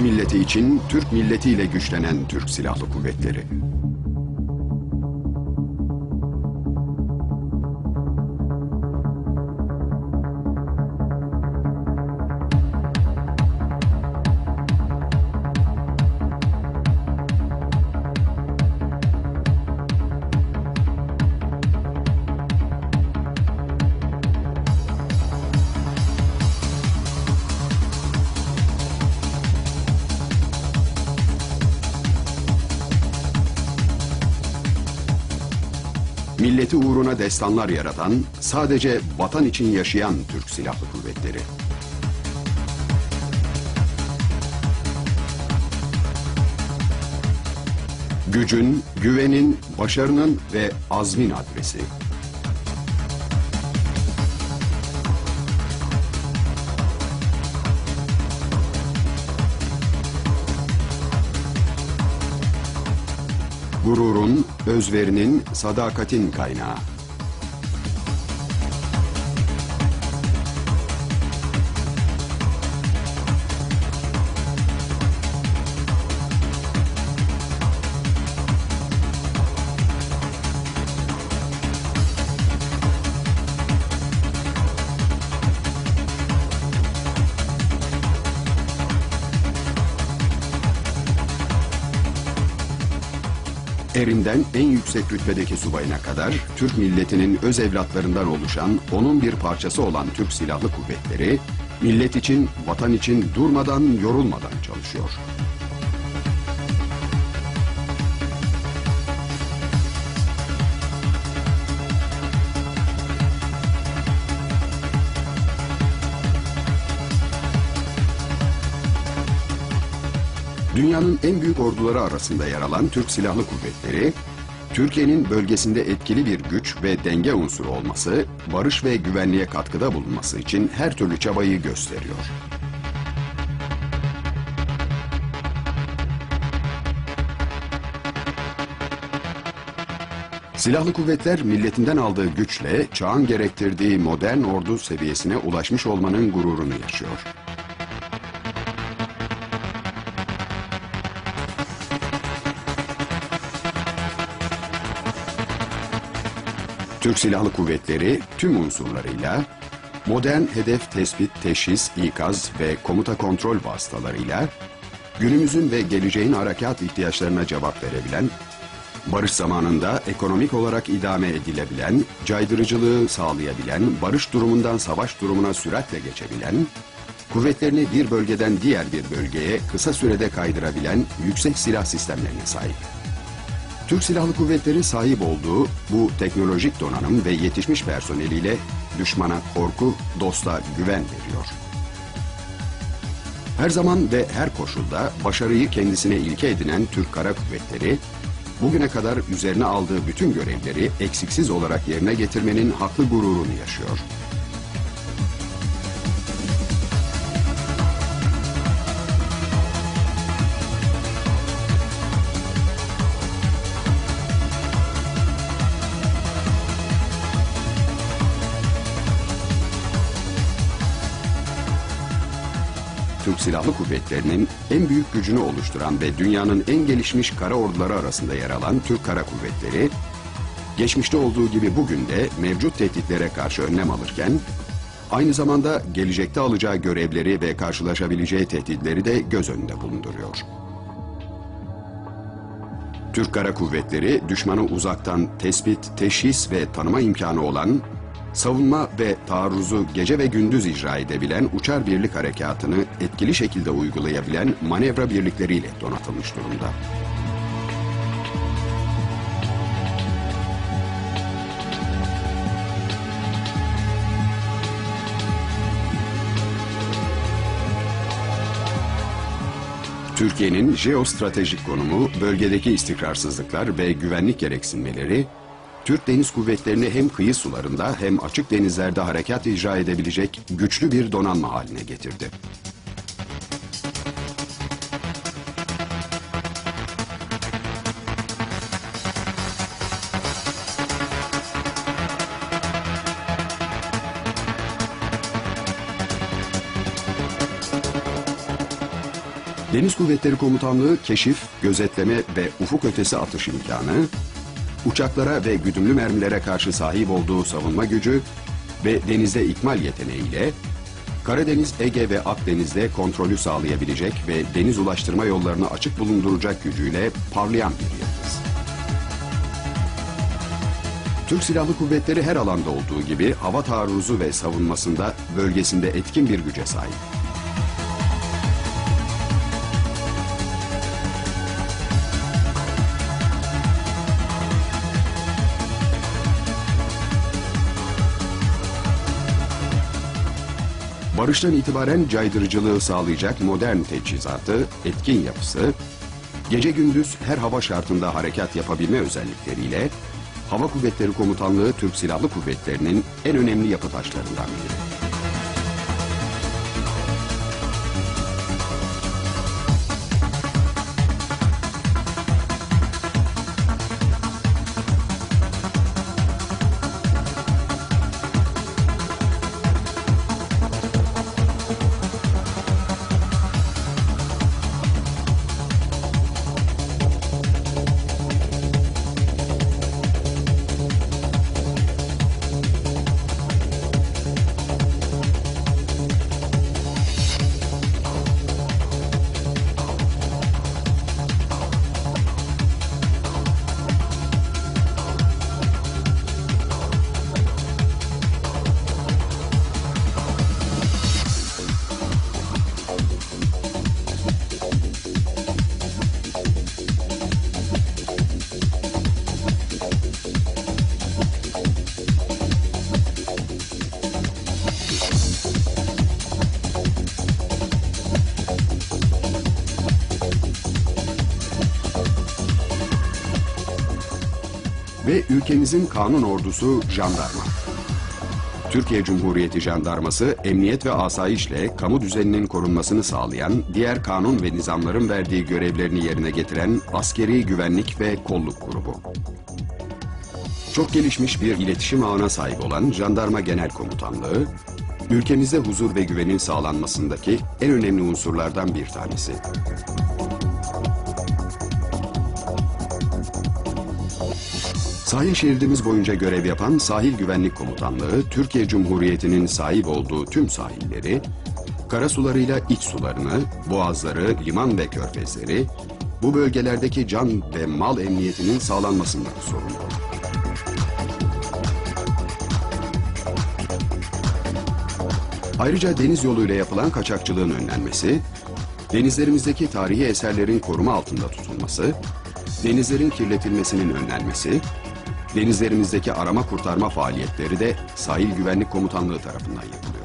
milleti için Türk milletiyle güçlenen Türk Silahlı Kuvvetleri. Milleti uğruna destanlar yaratan, sadece vatan için yaşayan Türk Silahlı Kuvvetleri. Gücün, güvenin, başarının ve azmin adresi. Gururun, özverinin, sadakatin kaynağı. Erinden en yüksek rütbedeki subayına kadar Türk milletinin öz evlatlarından oluşan onun bir parçası olan Türk Silahlı Kuvvetleri, millet için, vatan için durmadan, yorulmadan çalışıyor. Dünyanın en büyük orduları arasında yer alan Türk Silahlı Kuvvetleri, Türkiye'nin bölgesinde etkili bir güç ve denge unsuru olması, barış ve güvenliğe katkıda bulunması için her türlü çabayı gösteriyor. Silahlı kuvvetler milletinden aldığı güçle çağın gerektirdiği modern ordu seviyesine ulaşmış olmanın gururunu yaşıyor. Türk Silahlı Kuvvetleri tüm unsurlarıyla, modern hedef tespit, teşhis, ikaz ve komuta kontrol vasıtalarıyla, günümüzün ve geleceğin harekat ihtiyaçlarına cevap verebilen, barış zamanında ekonomik olarak idame edilebilen, caydırıcılığı sağlayabilen, barış durumundan savaş durumuna süratle geçebilen, kuvvetlerini bir bölgeden diğer bir bölgeye kısa sürede kaydırabilen yüksek silah sistemlerine sahip. Türk Silahlı Kuvvetleri sahip olduğu bu teknolojik donanım ve yetişmiş personeliyle düşmana korku, dosta güven veriyor. Her zaman ve her koşulda başarıyı kendisine ilke edinen Türk Kara Kuvvetleri, bugüne kadar üzerine aldığı bütün görevleri eksiksiz olarak yerine getirmenin haklı gururunu yaşıyor. Türk Silahlı Kuvvetleri'nin en büyük gücünü oluşturan ve dünyanın en gelişmiş kara orduları arasında yer alan Türk Kara Kuvvetleri, geçmişte olduğu gibi bugün de mevcut tehditlere karşı önlem alırken, aynı zamanda gelecekte alacağı görevleri ve karşılaşabileceği tehditleri de göz önünde bulunduruyor. Türk Kara Kuvvetleri, düşmanı uzaktan tespit, teşhis ve tanıma imkanı olan, savunma ve taarruzu gece ve gündüz icra edebilen uçar birlik harekatını etkili şekilde uygulayabilen manevra birlikleriyle donatılmış durumda. Türkiye'nin jeostratejik konumu, bölgedeki istikrarsızlıklar ve güvenlik gereksinmeleri, Türk Deniz Kuvvetleri'ni hem kıyı sularında hem açık denizlerde harekat icra edebilecek güçlü bir donanma haline getirdi. Deniz Kuvvetleri Komutanlığı keşif, gözetleme ve ufuk ötesi atış imkanı, uçaklara ve güdümlü mermilere karşı sahip olduğu savunma gücü ve denizde ikmal yeteneğiyle Karadeniz, Ege ve Akdeniz'de kontrolü sağlayabilecek ve deniz ulaştırma yollarını açık bulunduracak gücüyle parlayan bir yıldız. Türk Silahlı Kuvvetleri her alanda olduğu gibi hava taarruzu ve savunmasında bölgesinde etkin bir güce sahip. Barıştan itibaren caydırıcılığı sağlayacak modern teçhizatı, etkin yapısı, gece gündüz her hava şartında harekat yapabilme özellikleriyle Hava Kuvvetleri Komutanlığı Türk Silahlı Kuvvetleri'nin en önemli yapı taşlarından biri. Ve ülkemizin kanun ordusu jandarma. Türkiye Cumhuriyeti Jandarması, emniyet ve asayişle kamu düzeninin korunmasını sağlayan, diğer kanun ve nizamların verdiği görevlerini yerine getiren askeri güvenlik ve kolluk grubu. Çok gelişmiş bir iletişim ağına sahip olan Jandarma Genel Komutanlığı, ülkemizde huzur ve güvenin sağlanmasındaki en önemli unsurlardan bir tanesi. Sahil şeridimiz boyunca görev yapan Sahil Güvenlik Komutanlığı, Türkiye Cumhuriyeti'nin sahip olduğu tüm sahilleri, karasularıyla iç sularını, boğazları, liman ve körfezleri, bu bölgelerdeki can ve mal emniyetinin sağlanmasından sorumlu. Ayrıca deniz yoluyla yapılan kaçakçılığın önlenmesi, denizlerimizdeki tarihi eserlerin koruma altında tutulması, denizlerin kirletilmesinin önlenmesi, denizlerimizdeki arama kurtarma faaliyetleri de Sahil Güvenlik Komutanlığı tarafından yapılıyor.